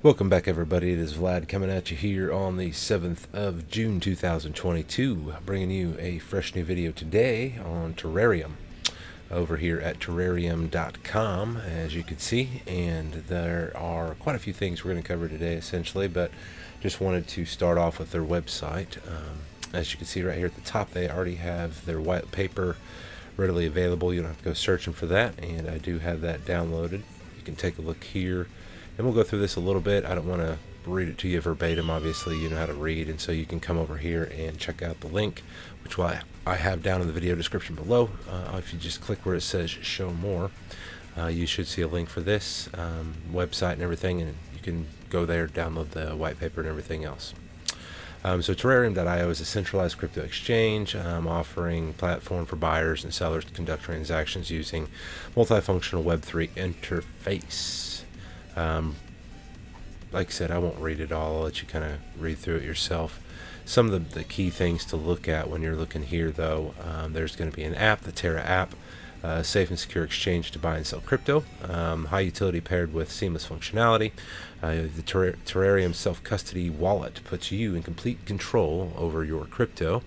Welcome back, everybody. It is Vlad coming at you here on the 7th of June 2022, bringing you a fresh new video today on Terrarium over here at terrarium.com, as you can see. And there are quite a few things we're going to cover today, essentially, but just wanted to start off with their website. As you can see right here at the top, they already have their white paper readily available. You don't have to go searching for that, and I do have that downloaded. You can take a look here. And we'll go through this a little bit. I don't want to read it to you verbatim. Obviously, you know how to read, and so you can come over here and check out the link, which I have down in the video description below. If you just click where it says show more, you should see a link for this website and everything, and you can go there, download the white paper and everything else. So Terrarium.io is a centralized crypto exchange offering platform for buyers and sellers to conduct transactions using multifunctional Web3 interface. Like I said, I won't read it all. I'll let you kind of read through it yourself. Some of the key things to look at when you're looking here, though, there's going to be an app, the Terra app, safe and secure exchange to buy and sell crypto, high utility paired with seamless functionality. The Terrarium self-custody wallet puts you in complete control over your crypto.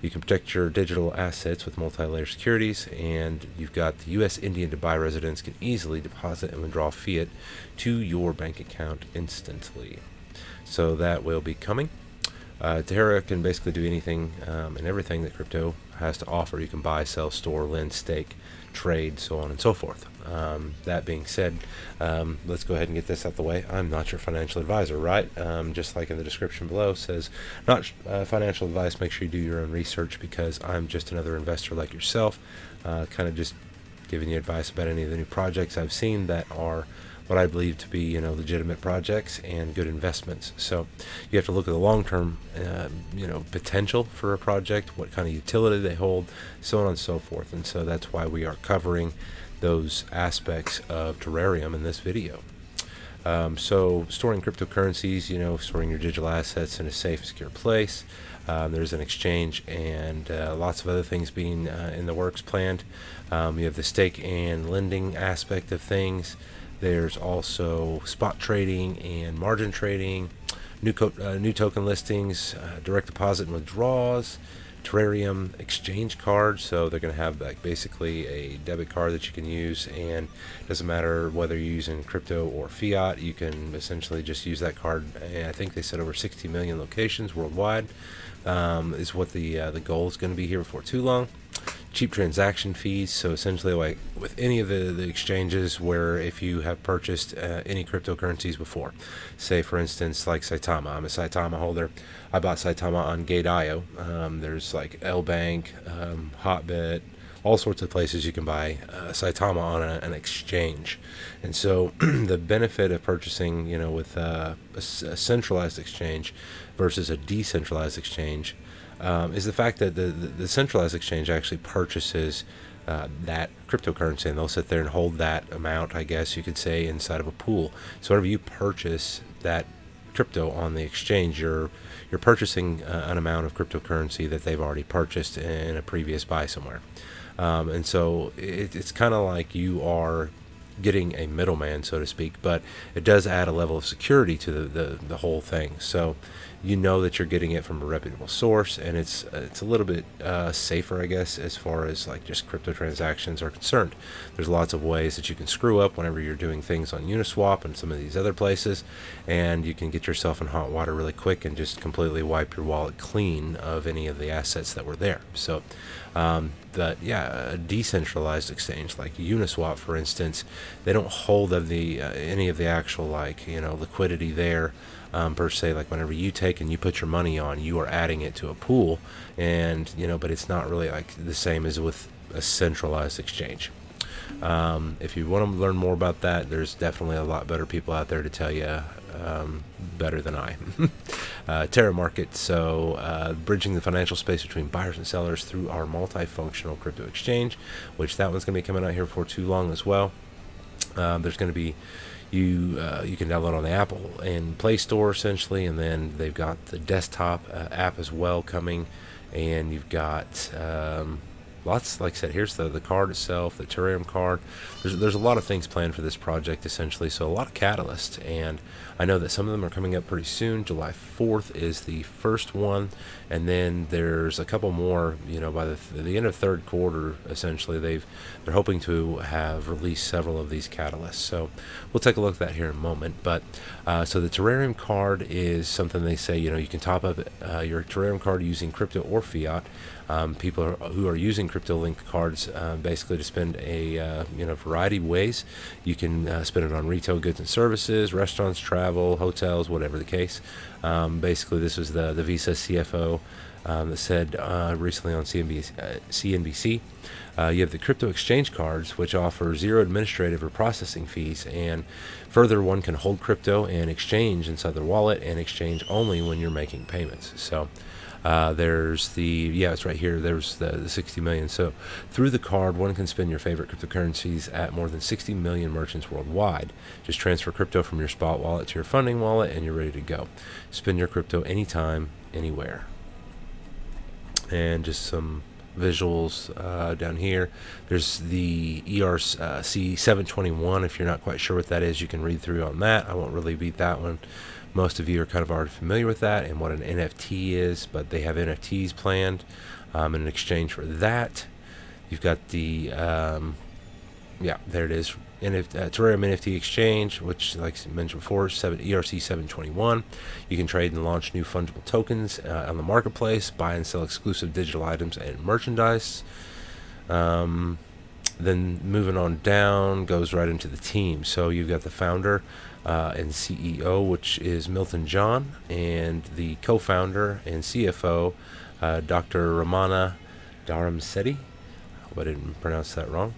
You can protect your digital assets with multi-layer securities, and you've got the U.S. Indian Dubai residents can easily deposit and withdraw fiat to your bank account instantly. So that will be coming. Terra can basically do anything and everything that crypto has to offer. You can buy, sell, store, lend, stake, trade, so on and so forth. That being said, let's go ahead and get this out the way. I'm not your financial advisor, right? Just like in the description below says, not financial advice. Make sure you do your own research, because I'm just another investor like yourself, kind of just giving you advice about any of the new projects I've seen that are what I believe to be, legitimate projects and good investments. So you have to look at the long-term, potential for a project, what kind of utility they hold, so on and so forth. And so that's why we are covering those aspects of Terrarium in this video. So storing cryptocurrencies, storing your digital assets in a safe, secure place. There's an exchange and lots of other things being in the works planned. You have the stake and lending aspect of things. There's also spot trading and margin trading, new token listings, direct deposit and withdrawals, Terrarium exchange cards. So they're going to have basically a debit card that you can use, and it doesn't matter whether you're using crypto or fiat, you can essentially just use that card. And I think they said over 60 million locations worldwide is what the goal is going to be here before too long. Cheap transaction fees. So essentially, like with any of the exchanges where if you have purchased any cryptocurrencies before, say for instance like Saitama, I'm a Saitama holder. I bought Saitama on Gate.io. There's like LBank, Hotbit, all sorts of places you can buy Saitama on an exchange. And so the benefit of purchasing, with a centralized exchange versus a decentralized exchange is the fact that the centralized exchange actually purchases that cryptocurrency, and they'll sit there and hold that amount, I guess you could say, inside of a pool. So whenever you purchase that crypto on the exchange, you're purchasing an amount of cryptocurrency that they've already purchased in a previous buy somewhere. And so it's kind of like you are getting a middleman, so to speak, but it does add a level of security to the whole thing. So you know that you're getting it from a reputable source, and it's a little bit safer, I guess, as far as like just crypto transactions are concerned. There's lots of ways that you can screw up whenever you're doing things on Uniswap and some of these other places, and you can get yourself in hot water really quick and just completely wipe your wallet clean of any of the assets that were there. So a decentralized exchange like Uniswap, for instance, they don't hold any of the actual liquidity there per se. Like whenever you take and you put your money on, you are adding it to a pool, and but it's not really like the same as with a centralized exchange. If you want to learn more about that, there's definitely a lot better people out there to tell you better than I. Terra Market, so bridging the financial space between buyers and sellers through our multifunctional crypto exchange, which that one's going to be coming out here for too long as well. There's going to be you can download on the Apple and Play Store essentially, and then they've got the desktop app as well coming, and you've got lots, like I said, here's the card itself, the Terrarium card. There's a lot of things planned for this project, essentially, so a lot of catalysts, and I know that some of them are coming up pretty soon. July 4th is the first one, and then there's a couple more, by the end of third quarter, essentially, they're hoping to have released several of these catalysts, so we'll take a look at that here in a moment. But so the Terrarium card is something they say, you can top up your Terrarium card using crypto or fiat. People who are using crypto-linked cards basically to spend a variety of ways. You can spend it on retail goods and services, restaurants, travel, hotels, whatever the case. Basically, this was the Visa CFO that said recently on CNBC. You have the crypto exchange cards, which offer zero administrative or processing fees, and further, one can hold crypto and exchange inside their wallet and exchange only when you're making payments. So there's it's right here. There's the 60 million. So through the card, one can spend your favorite cryptocurrencies at more than 60 million merchants worldwide. Just transfer crypto from your spot wallet to your funding wallet, and you're ready to go. Spend your crypto anytime, anywhere. And just some visuals down here. There's the ERC 721. If you're not quite sure what that is, you can read through on that. I won't really beat that one. Most of you are kind of already familiar with that and what an NFT is, but they have NFTs planned in exchange for that. You've got the, there it is, Terrarium NFT Exchange, which, like I mentioned before, ERC 721. You can trade and launch new fungible tokens on the marketplace, buy and sell exclusive digital items and merchandise. Then moving on down goes right into the team. So you've got the founder and CEO, which is Milton John, and the co-founder and CFO, Dr. Ramana Dharamsetti. I hope I didn't pronounce that wrong.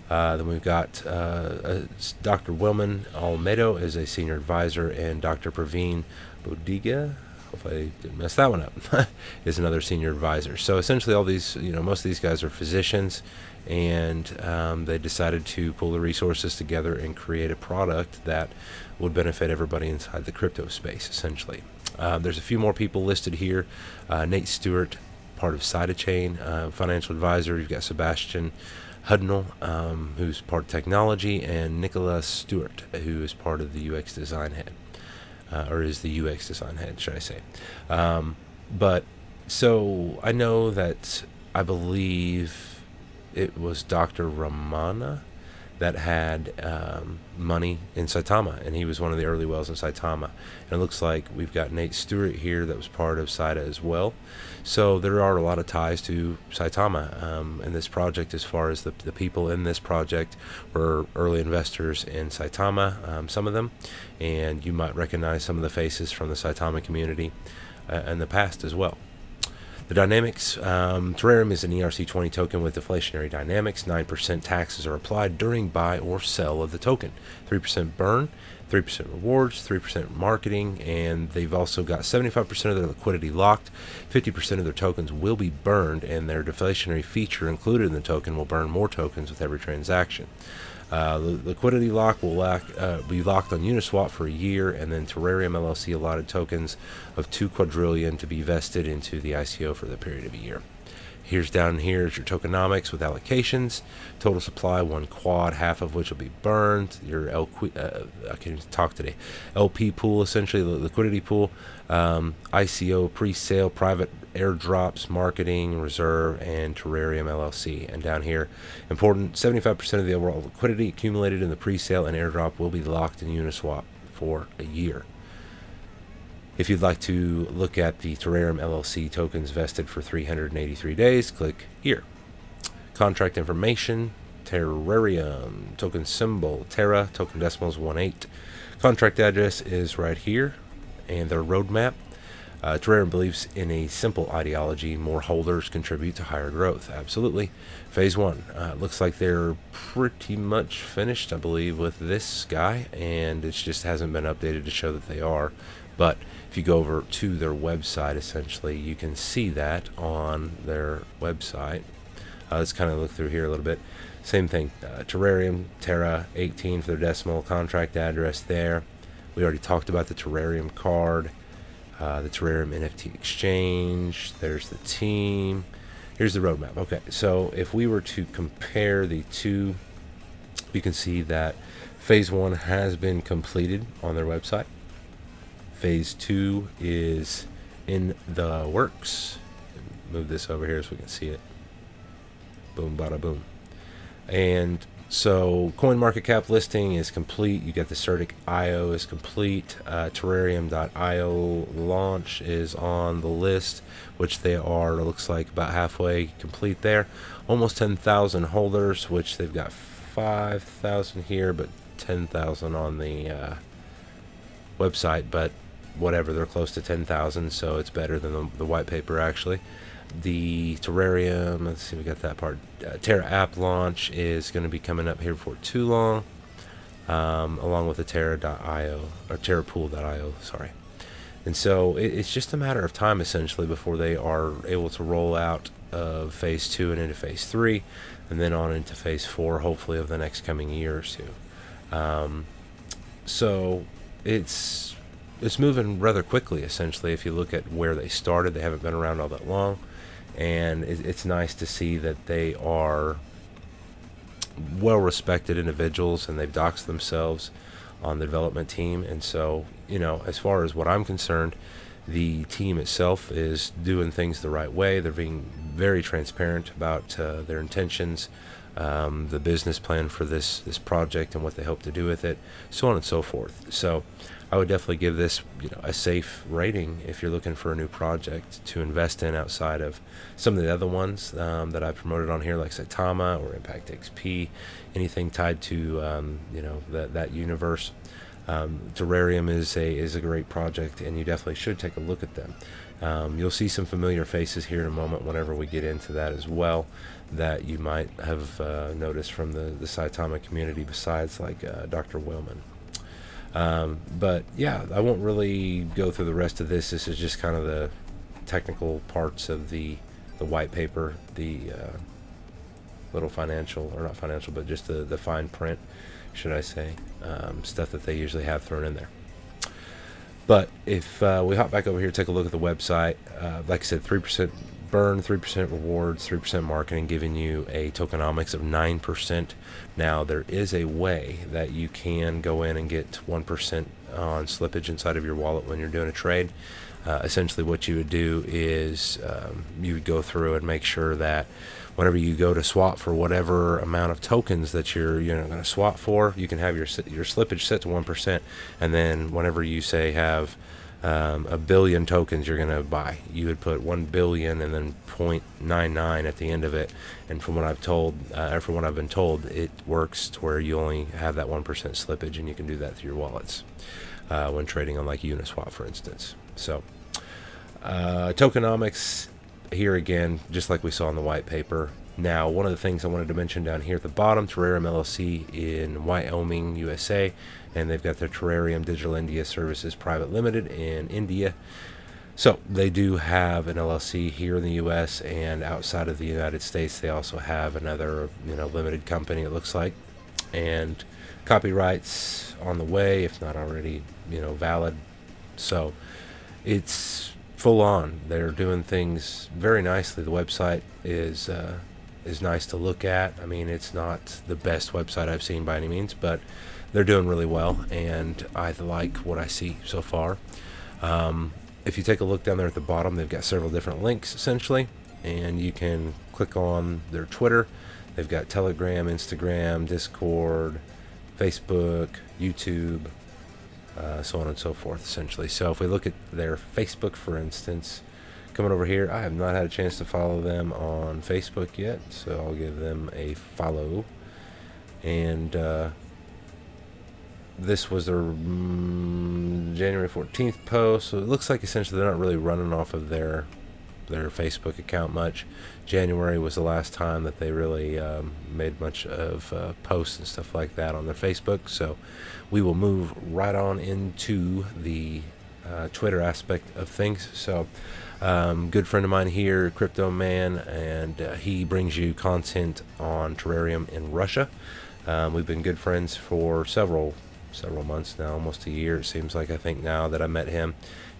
Then we've got Dr. Wilman Almedo as a senior advisor, and Dr. Praveen Bodiga, hope I didn't mess that one up, is another senior advisor. So essentially all these, most of these guys are physicians, and they decided to pull the resources together and create a product that would benefit everybody inside the crypto space, essentially. There's a few more people listed here. Nate Stewart, part of Sidechain, financial advisor. You've got Sebastian Hudnall, who's part of technology, and Nicholas Stewart, who is part of the UX design head, or is the UX design head, should I say. But so I know that I believe it was Dr. Ramana that had money in Saitama, and he was one of the early whales in Saitama. And it looks like we've got Nate Stewart here that was part of Saita as well. So there are a lot of ties to Saitama in this project, as far as the people in this project were early investors in Saitama, some of them, and you might recognize some of the faces from the Saitama community in the past as well. The dynamics, Terrarium is an ERC20 token with deflationary dynamics. 9% taxes are applied during buy or sell of the token. 3% burn, 3% rewards, 3% marketing, and they've also got 75% of their liquidity locked. 50% of their tokens will be burned, and their deflationary feature included in the token will burn more tokens with every transaction. The liquidity lock will be locked on Uniswap for a year, and then Terrarium LLC allotted tokens of 2 quadrillion to be vested into the ICO for the period of a year. Down here is your tokenomics with allocations. Total supply 1 quad, half of which will be burned. Your I can't even talk today. LP pool, essentially the liquidity pool. ICO pre-sale, private airdrops, marketing, reserve, and Terrarium LLC. And down here, important, 75% of the overall liquidity accumulated in the pre-sale and airdrop will be locked in Uniswap for a year. If you'd like to look at the Terrarium LLC tokens vested for 383 days, click here. Contract information, Terrarium, token symbol, Terra, token decimals 18. Contract address is right here, and their roadmap. Terrarium believes in a simple ideology: more holders contribute to higher growth. Absolutely. Phase 1. Looks like they're pretty much finished, I believe, with this guy, and it just hasn't been updated to show that they are. But if you go over to their website, essentially, you can see that on their website. Let's kind of look through here a little bit. Same thing. Terrarium, Terra, 18 for their decimal, contract address there. We already talked about the Terrarium card. The Terrarium NFT exchange. There's the team. here's the roadmap. Okay, so if we were to compare the two, you can see that phase 1 has been completed on their website. Phase 2 is in the works. Move this over here so we can see it. Boom, bada boom. And so CoinMarketCap listing is complete. You get the Certic IO is complete. Terrarium.io launch is on the list, which they are, looks like, about halfway complete there. Almost 10,000 holders, which they've got 5,000 here, but 10,000 on the website. But whatever, they're close to 10,000, so it's better than the white paper, actually. The Terrarium, let's see, we got that part. Terra app launch is going to be coming up here before too long, along with the Terra.io, or Terrapool.io, sorry. And so it's just a matter of time, essentially, before they are able to roll out of phase 2 and into phase 3, and then on into phase 4, hopefully, of the next coming year or two. So it's moving rather quickly, essentially. If you look at where they started, they haven't been around all that long, and it's nice to see that they are well-respected individuals, and they've doxed themselves on the development team. And so, as far as what I'm concerned, the team itself is doing things the right way. They're being very transparent about their intentions, the business plan for this project and what they hope to do with it, so on and so forth. So I would definitely give this a safe rating if you're looking for a new project to invest in outside of some of the other ones that I've promoted on here, like Saitama or Impact XP, anything tied to that universe. Terrarium is a great project, and you definitely should take a look at them. You'll see some familiar faces here in a moment whenever we get into that as well, that you might have noticed from the Saitama community, besides like Dr. Whaleman. But yeah, I won't really go through the rest of this. This is just kind of the technical parts of the white paper, the little financial, or not financial, but just the fine print, should I say, stuff that they usually have thrown in there. But if we hop back over here, take a look at the website, like I said, 3% burn, 3% rewards, 3% marketing, giving you a tokenomics of 9%. Now, there is a way that you can go in and get 1% on slippage inside of your wallet when you're doing a trade. Essentially, what you would do is you would go through and make sure that whenever you go to swap for whatever amount of tokens that you're going to swap for, you can have your slippage set to 1%, and then whenever you say have a billion tokens you're going to buy, you would put 1 billion and then 0.99 at the end of it. And from what I've been told, it works to where you only have that 1% slippage, and you can do that through your wallets when trading on like Uniswap, for instance. So tokenomics here again, just like we saw in the white paper. Now, one of the things I wanted to mention down here at the bottom, Terrarium LLC in Wyoming, USA, and they've got their Terrarium Digital India Services Private Limited in India. So they do have an LLC here in the U.S., and outside of the United States, they also have another limited company, it looks like, and copyrights on the way, if not already valid. So it's full on. They're doing things very nicely. The website is nice to look at. I mean, it's not the best website I've seen by any means, but they're doing really well, and I like what I see so far. If you take a look down there at the bottom, they've got several different links, essentially, and you can click on their Twitter. They've got Telegram, Instagram, Discord, Facebook, YouTube, so on and so forth, essentially. So if we look at their Facebook, for instance, coming over here, I have not had a chance to follow them on Facebook yet, so I'll give them a follow. And this was their January 14th post, so it looks like essentially they're not really running off of their Facebook account much. January was the last time that they really made much of posts and stuff like that on their Facebook. So we will move right on into the Twitter aspect of things. So good friend of mine here, Crypto Man, and he brings you content on Terrarium in Russia. We've been good friends for several months now, almost a year it seems like, I think, now that I met him,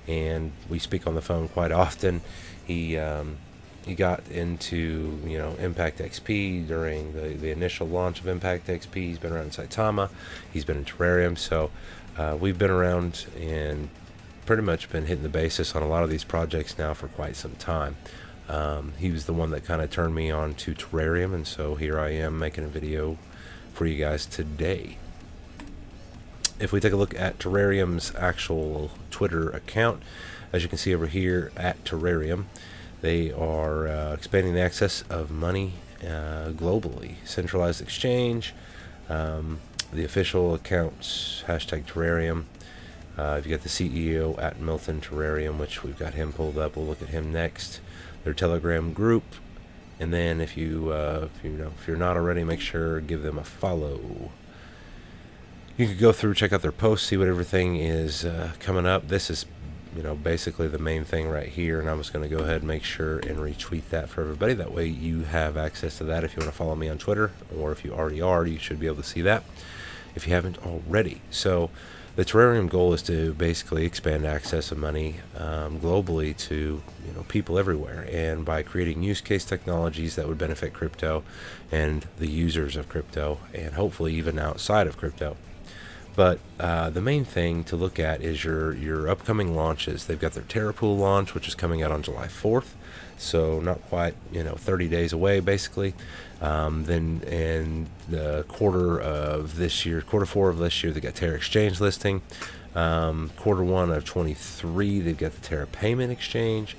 and we speak on the phone quite often. He He got into, Impact XP during the initial launch of Impact XP. He's been around Saitama. He's been in Terrarium. So we've been around and pretty much been hitting the basis on a lot of these projects now for quite some time. He was the one that kind of turned me on to Terrarium, and so here I am making a video for you guys today. If we take a look at Terrarium's actual Twitter account, as you can see over here at Terrarium, they are expanding the access of money globally. Centralized exchange, the official accounts, #Terrarium. You've got the CEO at Milton Terrarium, which we've got him pulled up. We'll look at him next. Their Telegram group, and then if you're not already, make sure give them a follow. You can go through, check out their posts, see what everything is coming up. This is basically the main thing right here, and I'm just going to go ahead and make sure and retweet that for everybody. That way you have access to that if you want to follow me on Twitter, or if you already are, you should be able to see that if you haven't already. So the Terrarium goal is to basically expand access of money globally to people everywhere, and by creating use case technologies that would benefit crypto and the users of crypto, and hopefully even outside of crypto. But the main thing to look at is your upcoming launches. They've got their Terra Pool launch, which is coming out on July 4th, so not quite 30 days away basically. Then in the quarter four of this year, they got Terra Exchange listing. Quarter one of 23, they've got the Terra Payment Exchange.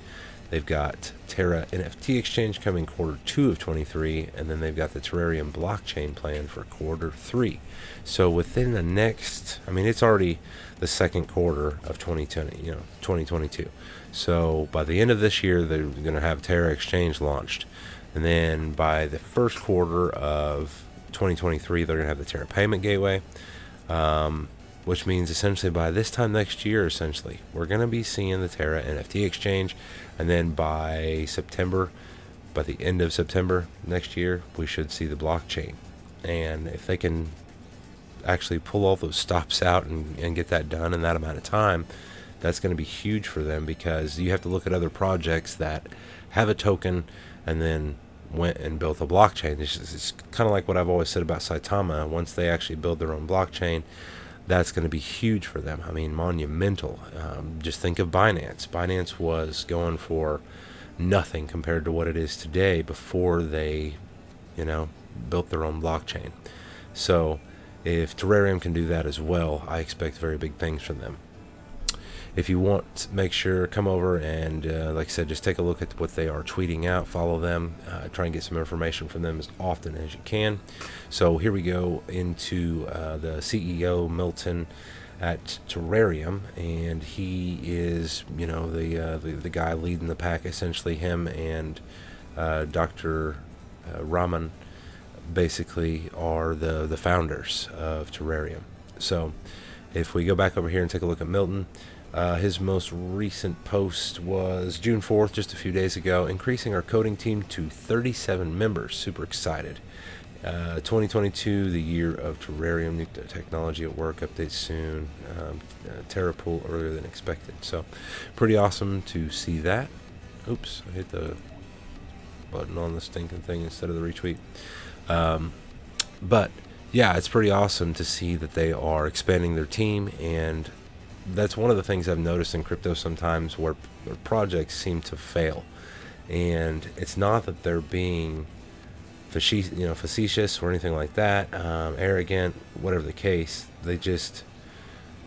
They've got Terra NFT Exchange coming quarter two of 23, and then they've got the Terrarium blockchain plan for quarter three. So within the next, it's already the second quarter of 2022. So by the end of this year, they're going to have Terra Exchange launched. And then by the first quarter of 2023, they're going to have the Terra Payment Gateway, which means essentially by this time next year, we're going to be seeing the Terra NFT Exchange. And then by the end of September next year, we should see the blockchain. And if they can actually pull all those stops out and get that done in that amount of time, that's going to be huge for them, because you have to look at other projects that have a token and then went and built a blockchain. It's kind of like what I've always said about Saitama. Once they actually build their own blockchain, that's going to be huge for them. Monumental. Just think of Binance. Binance was going for nothing compared to what it is today before they, built their own blockchain. So if Terrarium can do that as well, I expect very big things from them. If you want, make sure come over and, like I said, just take a look at what they are tweeting out. Follow them. Try and get some information from them as often as you can. So here we go into the CEO Milton at Terrarium, and he is, the guy leading the pack. Essentially, him and Dr. Raman basically are the founders of Terrarium. So if we go back over here and take a look at Milton. His most recent post was June 4th, just a few days ago, increasing our coding team to 37 members. Super excited. 2022, the year of Terrarium, new technology at work, updates soon. Terra Pool earlier than expected. So pretty awesome to see that. Oops, I hit the button on the stinking thing instead of the retweet. But yeah, it's pretty awesome to see that they are expanding their team, and that's one of the things I've noticed in crypto sometimes, where projects seem to fail. And it's not that they're being facetious or anything like that, arrogant, whatever the case. They just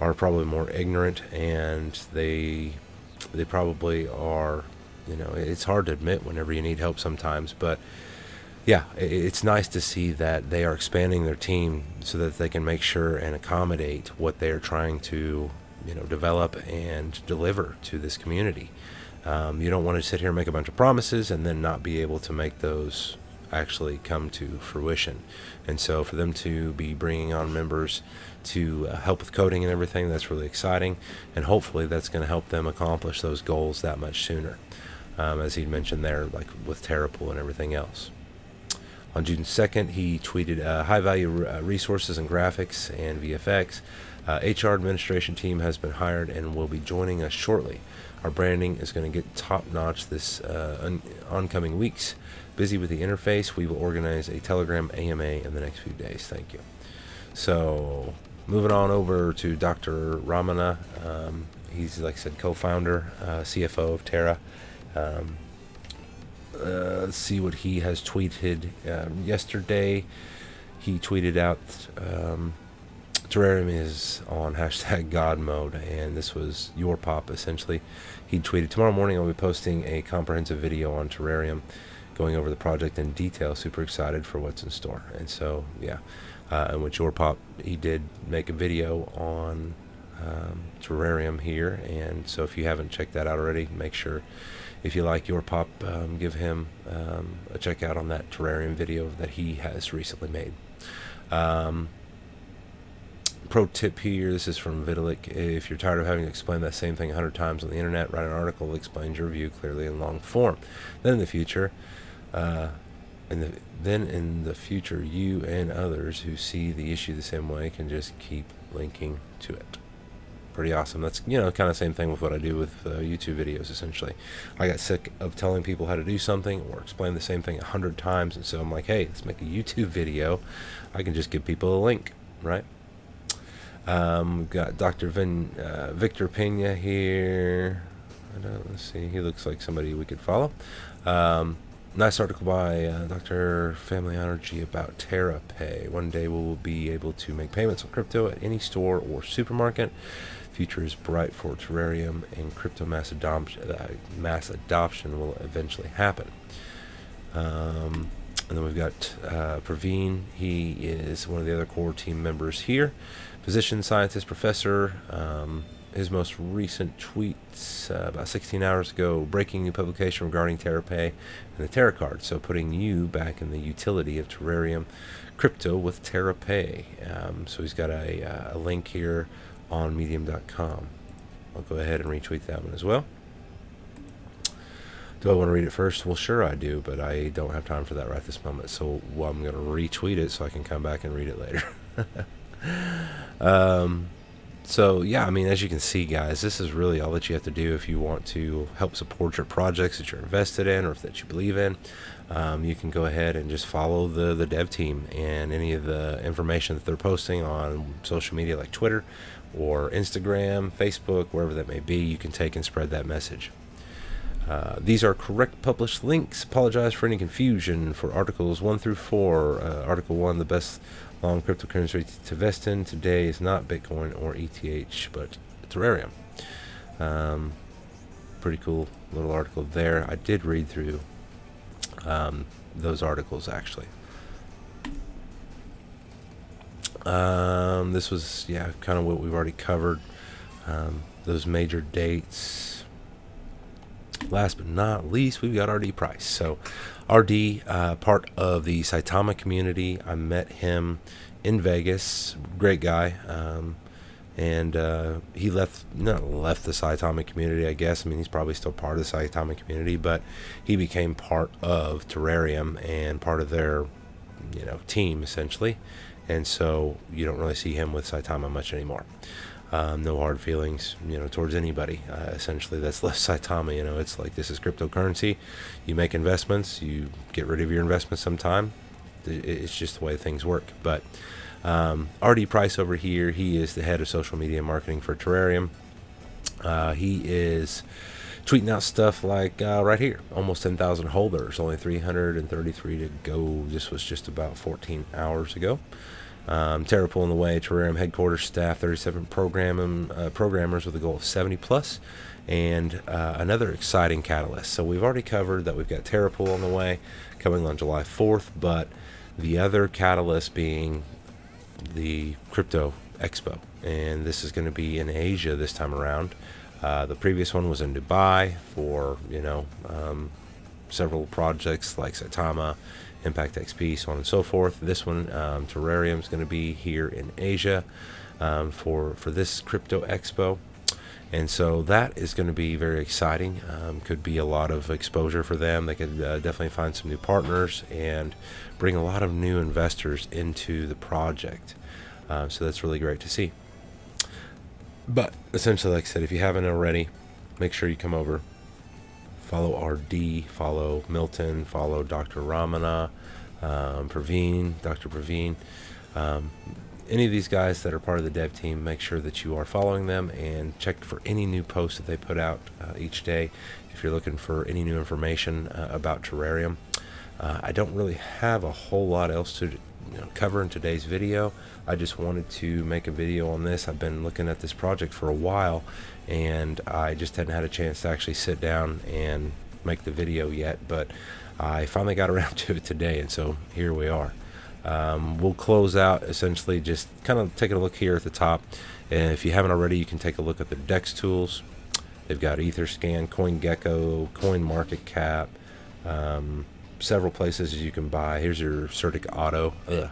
are probably more ignorant, and they probably are, it's hard to admit whenever you need help sometimes. But yeah, it's nice to see that they are expanding their team so that they can make sure and accommodate what they are trying to develop and deliver to this community. You don't want to sit here and make a bunch of promises and then not be able to make those actually come to fruition. And so for them to be bringing on members to help with coding and everything, that's really exciting, and hopefully that's going to help them accomplish those goals that much sooner, as he mentioned there, like with Terra Pool and everything else. On June 2nd, he tweeted high-value resources and graphics and VFX. HR administration team has been hired and will be joining us shortly. Our branding is going to get top-notch this oncoming weeks. Busy with the interface. We will organize a Telegram AMA in the next few days. Thank you. So, moving on over to Dr. Ramana. He's, like I said, co-founder, CFO of Terra. Let's see what he has tweeted yesterday. He tweeted out Terrarium is on hashtag God mode, and this was your pop essentially. He tweeted, tomorrow morning I'll be posting a comprehensive video on Terrarium, going over the project in detail. Super excited for what's in store. And so, yeah, and with your pop, he did make a video on Terrarium here, and so if you haven't checked that out already, make sure, if you like your pop, give him a check out on that Terrarium video that he has recently made. Pro tip here, this is from Vitalik. If you're tired of having to explain that same thing 100 times on the internet, write an article that explains your view clearly in long form. Then in the future, you and others who see the issue the same way can just keep linking to it. Pretty awesome. That's, kind of same thing with what I do with YouTube videos, essentially. I got sick of telling people how to do something or explain the same thing 100 times, and so I'm like, hey, let's make a YouTube video. I can just give people a link, right? We've got Dr. Victor Pena here. Let's see. He looks like somebody we could follow. Nice article by Dr. Family Energy about TerraPay. One day we will be able to make payments on crypto at any store or supermarket. Future is bright for Terrarium, and crypto mass adoption will eventually happen. And then we've got Praveen. He is one of the other core team members here. Physician, scientist, professor. His most recent tweets about 16 hours ago, breaking new publication regarding TerraPay and the Terra card. So putting you back in the utility of Terrarium crypto with TerraPay. So he's got a link here on medium.com. I'll go ahead and retweet that one as well. Do I want to read it first? Well, sure I do, but I don't have time for that right this moment. So I'm going to retweet it so I can come back and read it later. So yeah, I mean, as you can see, guys, this is really all that you have to do if you want to help support your projects that you're invested in or that you believe in. You can go ahead and just follow the dev team and any of the information that they're posting on social media like Twitter or Instagram, Facebook, wherever that may be. You can take and spread that message. These are correct published links. Apologize for any confusion. For articles 1 through 4, article 1, the best long cryptocurrency to invest in today is not Bitcoin or ETH, but Terrarium. Pretty cool little article there. I did read through those articles, actually. This was, kind of what we've already covered. Those major dates. Last but not least, we've got RD Price. So RD, part of the Saitama community. I met him in Vegas. Great guy. And he not left the Saitama community, I guess. I mean, he's probably still part of the Saitama community, but he became part of Terrarium and part of their, team, essentially. And so you don't really see him with Saitama much anymore. No hard feelings, towards anybody. Essentially, that's left Saitama. It's like, this is cryptocurrency. You make investments. You get rid of your investments sometime. It's just the way things work. But RD Price over here, he is the head of social media marketing for Terrarium. He is tweeting out stuff like right here, almost 10,000 holders, only 333 to go. This was just about 14 hours ago. Terra Pool in the way, Terrarium headquarters staff, 37 programmers with a goal of 70 plus, and another exciting catalyst. So we've already covered that we've got Terra Pool on the way, coming on July 4th, but the other catalyst being the Crypto Expo, and this is going to be in Asia this time around. The previous one was in Dubai for, several projects like Saitama, Impact XP, so on and so forth. This one, Terrarium, is going to be here in Asia for this Crypto Expo. And so that is going to be very exciting. Could be a lot of exposure for them. They could definitely find some new partners and bring a lot of new investors into the project. So that's really great to see. But essentially, like I said, if you haven't already, make sure you come over, follow RD, follow Milton, follow Dr. Ramana, Praveen, Dr. Praveen. Um, any of these guys that are part of the dev team, make sure that you are following them and check for any new posts that they put out each day. If you're looking for any new information about terrarium, I don't really have a whole lot else to cover in today's video. I just wanted to make a video on this. I've been looking at this project for a while, and I just hadn't had a chance to actually sit down and make the video yet, but I finally got around to it today, and so here we are. We'll close out essentially just kind of taking a look here at the top, and if you haven't already, you can take a look at the DEX tools. They've got EtherScan, CoinGecko, CoinMarketCap, several places you can buy. Here's your Certic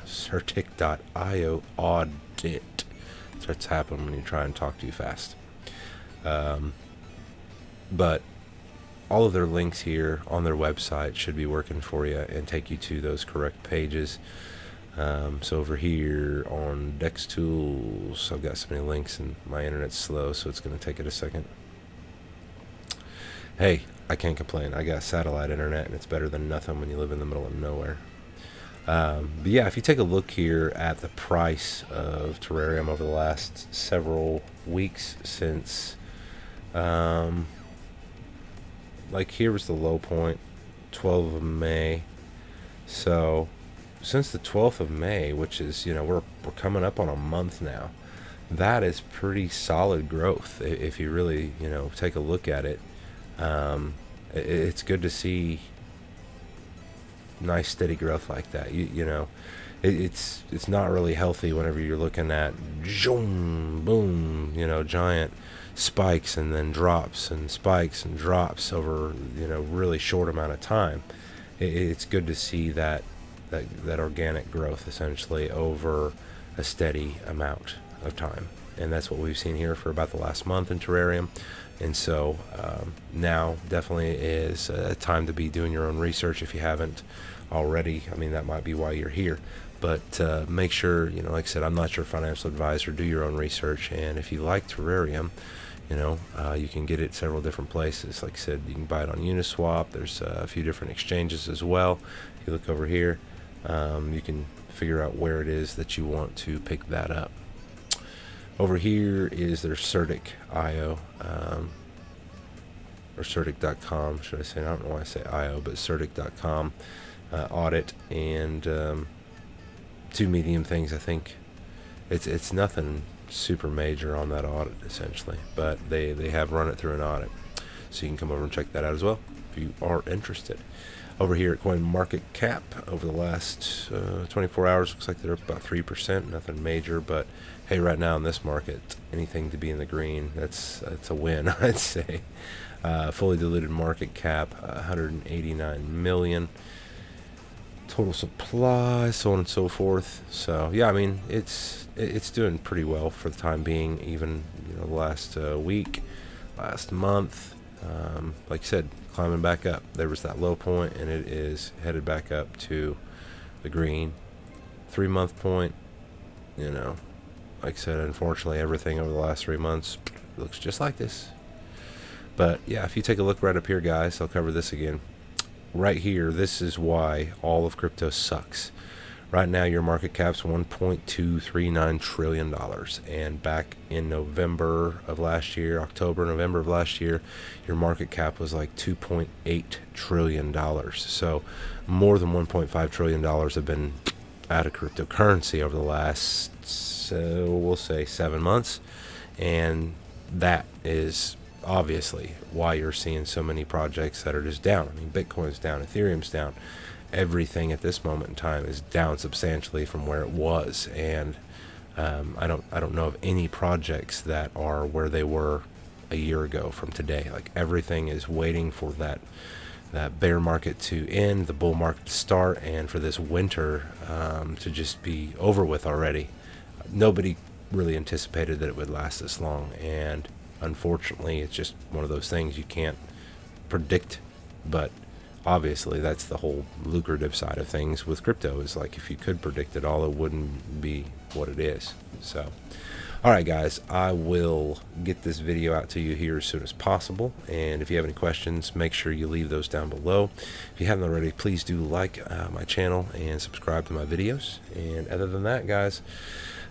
Certic.io audit. That's what's happening when you try and talk too fast. But all of their links here on their website should be working for you and take you to those correct pages. So over here on DEX Tools, I've got so many links and my internet's slow, so it's going to take it a second. Hey, I can't complain. I got satellite internet, and it's better than nothing when you live in the middle of nowhere. But yeah, if you take a look here at the price of terrarium over the last several weeks since, like here was the low point, 12th of May. So since the 12th of May, which is, we're coming up on a month now, that is pretty solid growth if you really, take a look at it. It's good to see nice steady growth like that. It's not really healthy whenever you're looking at zoom, boom, giant spikes and then drops and spikes and drops over really short amount of time. It's good to see that organic growth essentially over a steady amount of time, and that's what we've seen here for about the last month in terrarium. And so now definitely is a time to be doing your own research if you haven't already. I mean, that might be why you're here. But make sure, like I said, I'm not your financial advisor. Do your own research. And if you like terrarium, you can get it several different places. Like I said, you can buy it on Uniswap. There's a few different exchanges as well. If you look over here, you can figure out where it is that you want to pick that up. Over here is their Certic.io, or Certic.com, should I say? I don't know why I say IO, but Certic.com audit, and two medium things. I think it's nothing super major on that audit essentially, but they have run it through an audit, so you can come over and check that out as well if you are interested. Over here at CoinMarketCap, over the last 24 hours, looks like they're up about 3%. Nothing major, but hey, right now in this market, anything to be in the green, that's a win, I'd say. Fully diluted market cap, 189 million. Total supply, so on and so forth. So yeah, I mean, it's doing pretty well for the time being. Even the last week, last month, like I said, climbing back up. There was that low point, and it is headed back up to the green. 3-month point, like I said, unfortunately, everything over the last 3 months looks just like this. But yeah, if you take a look right up here, guys, I'll cover this again. Right here, this is why all of crypto sucks. Right now, your market cap's $1.239 trillion. And back in November of last year, November of last year, your market cap was like $2.8 trillion. So more than $1.5 trillion have been out of cryptocurrency over the last, we'll say 7 months. And that is obviously why you're seeing so many projects that are just down. I mean, Bitcoin's down, Ethereum's down. Everything at this moment in time is down substantially from where it was, and I don't know of any projects that are where they were a year ago from today. Like, everything is waiting for that bear market to end, the bull market to start, and for this winter to just be over with already. Nobody really anticipated that it would last this long, and unfortunately, it's just one of those things you can't predict. But obviously, that's the whole lucrative side of things with crypto, is like, if you could predict it all, it wouldn't be what it is. So All right, guys, I will get this video out to you here as soon as possible. And if you have any questions, make sure you leave those down below. If you haven't already, please do like my channel and subscribe to my videos. And other than that, guys,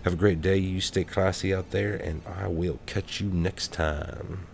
have a great day. You stay classy out there, and I will catch you next time.